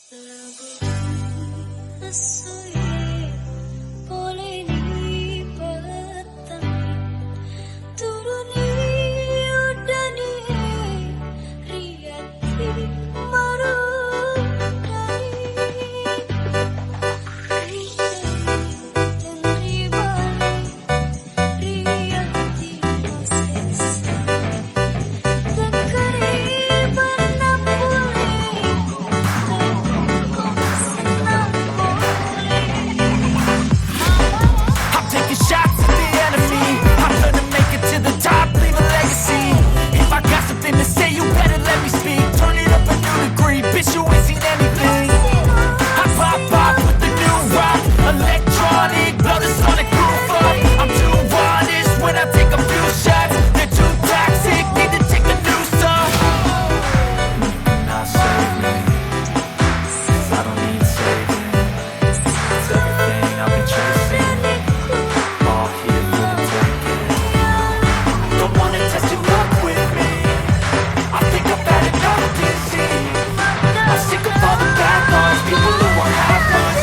Turuni Uddani Riyati Tenri Bali Riyati I'm taking shots at the enemy. I'm gonna make it to the top, leave a legacy. If I got something to say, you better let me speak. Turn it up a new degree, bitch, you ain't seen anything. I pop with the new rock, electronic, blow the sonic roof up. I'm too honest when I take a few shots. They're too toxic, need to take a new song. Now save me, 'cause I don't need saving. It's everything I've been chasing. All here for the taking. Don't wanna test your luck with me. I think I've had enough disease. I'm sick of all the bad thoughts, people who won't have much.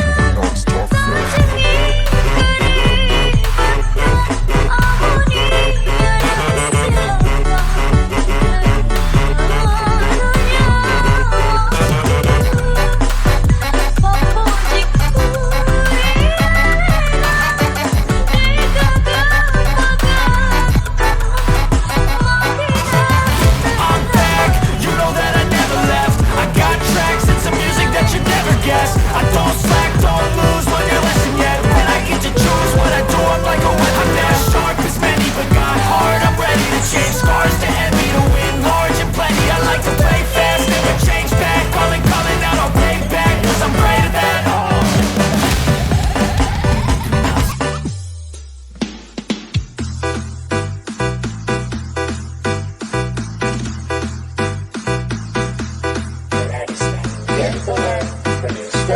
I'm back, you know that I never left. I got tracks and some music that you never guessed. I don't slack, don't lose, learn your lesson yet. When I get to choose what I do, I'm like a weapon there. Sharp as many, but got hard, I'm ready to change scars to envy, to win large and plenty. I like to play fast, never change back. Calling out, I'll pay back, 'cause I'm greater than all. Produced